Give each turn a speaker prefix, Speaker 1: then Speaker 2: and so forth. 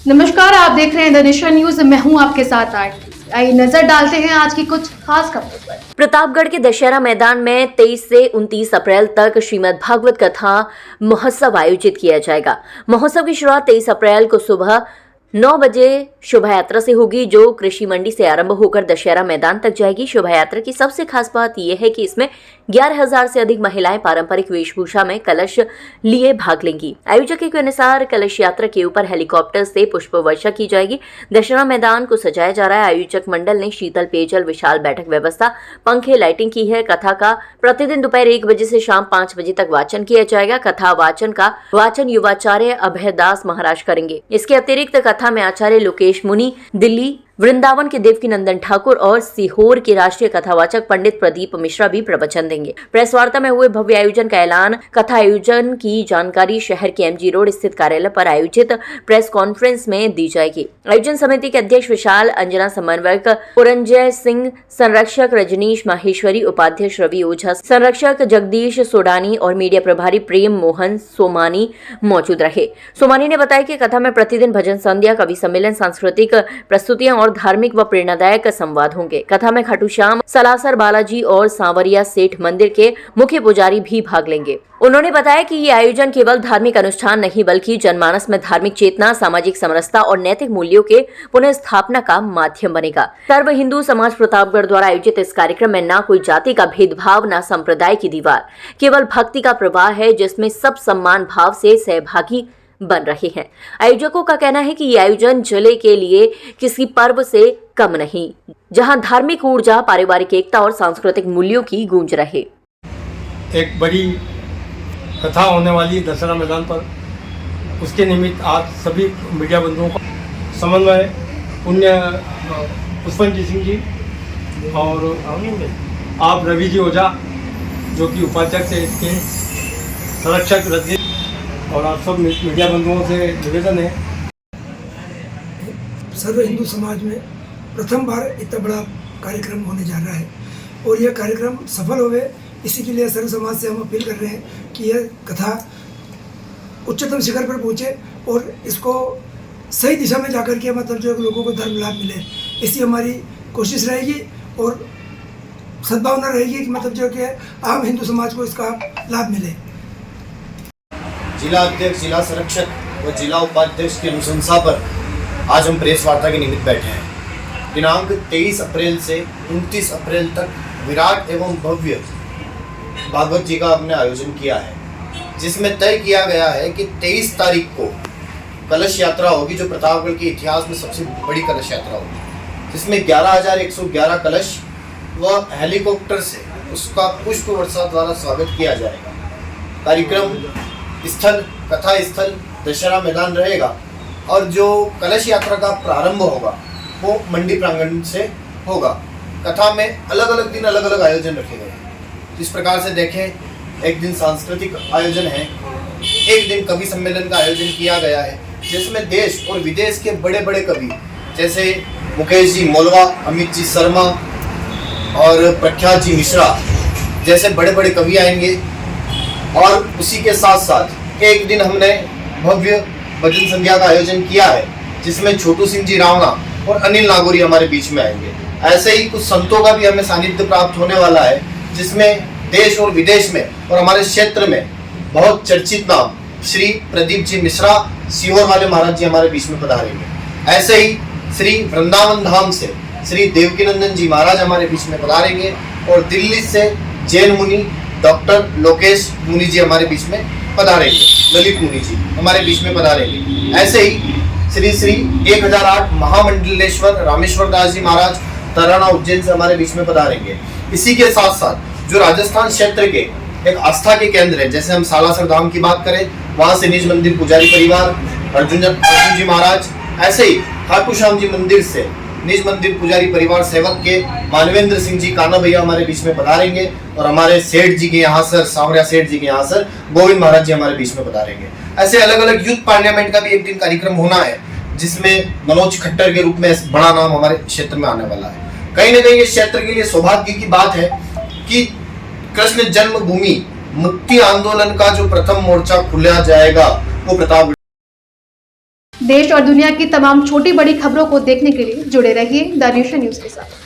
Speaker 1: नमस्कार, आप देख रहे हैं द नेशन न्यूज। मैं हूं आपके साथ आरती। आइए नजर डालते हैं आज की कुछ खास खबरों पर।
Speaker 2: प्रतापगढ़ के दशहरा मैदान में 23 से 29 अप्रैल तक श्रीमद् भागवत कथा महोत्सव आयोजित किया जाएगा। महोत्सव की शुरुआत 23 अप्रैल को सुबह 9 बजे शोभा यात्रा से होगी, जो कृषि मंडी से आरंभ होकर दशहरा मैदान तक जाएगी। शोभा यात्रा की सबसे खास बात यह है कि इसमें 11,000 से अधिक महिलाएं पारंपरिक वेशभूषा में कलश लिए भाग लेंगी। आयोजकों के अनुसार कलश यात्रा के ऊपर हेलीकॉप्टर से पुष्प वर्षा की जाएगी। दशहरा मैदान को सजाया जा रहा है। आयोजक मंडल ने शीतल पेयजल, विशाल बैठक व्यवस्था, पंखे, लाइटिंग की है। कथा का प्रतिदिन दोपहर 1 बजे से शाम 5 बजे तक वाचन किया जाएगा। कथा वाचन का वाचन युवाचार्य अभयदास महाराज करेंगे। इसके अतिरिक्त कथा में आचार्य लोकेश मुनि, दिल्ली वृंदावन के देवकी नंदन ठाकुर और सीहोर के राष्ट्रीय कथावाचक पंडित प्रदीप मिश्रा भी प्रवचन देंगे। प्रेस वार्ता में हुए भव्य आयोजन का ऐलान, कथा आयोजन की जानकारी शहर के MG रोड स्थित कार्यालय पर आयोजित प्रेस कॉन्फ्रेंस में दी जाएगी। आयोजन समिति के अध्यक्ष विशाल, अंजना समन्वयक पुरंजय सिंह, संरक्षक रजनीश माहेश्वरी, उपाध्यक्ष रवि ओझा, संरक्षक जगदीश सोडानी और मीडिया प्रभारी प्रेम मोहन सोमानी मौजूद रहे। सोमानी ने बताया कि कथा में प्रतिदिन भजन संध्या, कवि सम्मेलन, सांस्कृतिक प्रस्तुतियां और धार्मिक व प्रेरणादायक संवाद होंगे। कथा में खाटू श्याम, सलासर बालाजी और सांवरिया सेठ मंदिर के मुख्य पुजारी भी भाग लेंगे। उन्होंने बताया कि ये आयोजन केवल धार्मिक अनुष्ठान नहीं, बल्कि जनमानस में धार्मिक चेतना, सामाजिक समरसता और नैतिक मूल्यों के पुनः स्थापना का माध्यम बनेगा। सर्व हिंदू समाज प्रतापगढ़ द्वारा आयोजित इस कार्यक्रम में न कोई जाति का भेदभाव, न संप्रदाय की दीवार, केवल भक्ति का प्रवाह है, जिसमें सब सम्मान भाव से सहभागी बन रहे हैं। आयोजकों का कहना है कि ये आयोजन जिले के लिए किसी पर्व से कम नहीं, जहां धार्मिक ऊर्जा, पारिवारिक एकता और सांस्कृतिक मूल्यों की गूंज रहे।
Speaker 3: एक बड़ी कथा होने वाली दशहरा मैदान पर, उसके निमित्त आज सभी मीडिया बंधुओं का समन्वय पुण्य पुष्पन सिंह जी और आप रवि जी ओझा, जो कि उपाध्यक्ष है इसके, संरक्षक रजनी और आप सब मीडिया बंधुओं से निवेदन है।
Speaker 4: सर्व हिंदू समाज में प्रथम बार इतना बड़ा कार्यक्रम होने जा रहा है और यह कार्यक्रम सफल होवे, इसी के लिए सर्व समाज से हम अपील कर रहे हैं कि यह कथा उच्चतम शिखर पर पहुंचे और इसको सही दिशा में जाकर के मतलब जो लोगों को धर्म लाभ मिले, इसी हमारी कोशिश रहेगी और सद्भावना रहेगी कि मतलब जो कि आम हिंदू समाज को इसका लाभ मिले।
Speaker 5: जिला अध्यक्ष, जिला संरक्षक व जिला उपाध्यक्ष की अनुशंसा पर आज हम प्रेस वार्ता के निमित्त बैठे हैं। दिनांक 23 अप्रैल से 29 अप्रैल तक विराट एवं भव्य भागवत जी का हमने आयोजन किया है, जिसमें तय किया गया है कि 23 तारीख को कलश यात्रा होगी, जो प्रतापगढ़ के इतिहास में सबसे बड़ी कलश यात्रा होगी, जिसमें 11,111 कलश व हेलीकॉप्टर से उसका पुष्प वर्षा द्वारा स्वागत किया जाएगा। कार्यक्रम स्थल, कथा स्थल दशहरा मैदान रहेगा और जो कलश यात्रा का प्रारंभ होगा वो मंडी प्रांगण से होगा। कथा में अलग अलग दिन अलग अलग आयोजन रखे गए हैं। इस प्रकार से देखें, एक दिन सांस्कृतिक आयोजन है, एक दिन कवि सम्मेलन का आयोजन किया गया है, जिसमें देश और विदेश के बड़े बड़े कवि जैसे मुकेश जी मोलवा, अमित जी शर्मा और प्रख्यात जी मिश्रा जैसे बड़े बड़े कवि आएंगे। और उसी के साथ साथ एक दिन हमने भव्य भजन संध्या का आयोजन किया है, जिसमें छोटू सिंह जी रावणा और अनिल नागौरी हमारे बीच में आएंगे। ऐसे ही कुछ संतों का भी हमें सानिध्य प्राप्त होने वाला है, जिसमें देश और विदेश में और हमारे क्षेत्र में बहुत चर्चित नाम श्री प्रदीप जी मिश्रा, सीहोर वाले महाराज जी हमारे बीच में पधारेंगे। ऐसे ही श्री वृंदावन धाम से श्री देवकी नंदन जी महाराज हमारे बीच में पधारेंगे और दिल्ली से जैन मुनि डॉक्टर लोकेश मुनि जी हमारे बीच में पधारेंगे, ललित मुनि जी हमारे बीच में पधारेंगे। ऐसे ही श्री श्री 1008 महामंडलेश्वर रामेश्वर दास जी महाराज तराना उज्जैन से हमारे बीच में पधारेंगे। इसी के साथ साथ जो राजस्थान क्षेत्र के एक आस्था के केंद्र है, जैसे हम सालासर धाम की बात करें, वहां से निज मंदिर पुजारी परिवार अर्जुन जी महाराज, ऐसे ही खाटू श्याम जी मंदिर से निज मंदिर पुजारी परिवार सेवक के मानवेंद्र सिंह जी काना भैया हमारे बीच में पधारेंगे और हमारे सेठ जी के यहाँ सर सांवरिया सेठ जी के यहाँ सर गोविंद महाराज जी हमारे बीच में पधारेंगे। ऐसे अलग अलग यूथ पार्लियामेंट का भी एक दिन कार्यक्रम होना है, जिसमें मनोज खट्टर के रूप में बड़ा नाम हमारे क्षेत्र में आने वाला है। कहीं ना कहीं इस क्षेत्र के लिए सौभाग्य की बात है कि कृष्ण जन्मभूमि मुक्ति आंदोलन का जो प्रथम मोर्चा खुला जाएगा वो प्रतापगढ़।
Speaker 1: देश और दुनिया की तमाम छोटी बड़ी खबरों को देखने के लिए जुड़े रहिए द नेशन न्यूज के साथ।